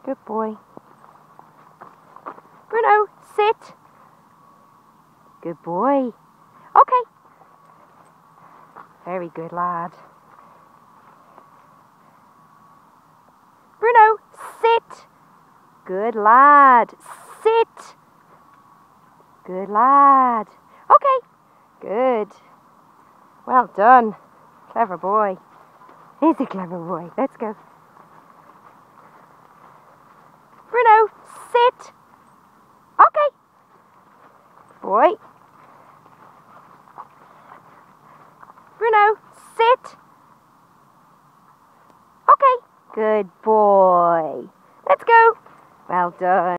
Good boy. Bruno, sit. Good boy. Okay. Very good lad. Bruno, sit. Good lad. Sit. Good lad. Okay. Good. Well done. Clever boy. He's a clever boy. Let's go. Bruno, sit. Okay. Boy. Bruno, sit. Okay. Good boy. Let's go. Well done.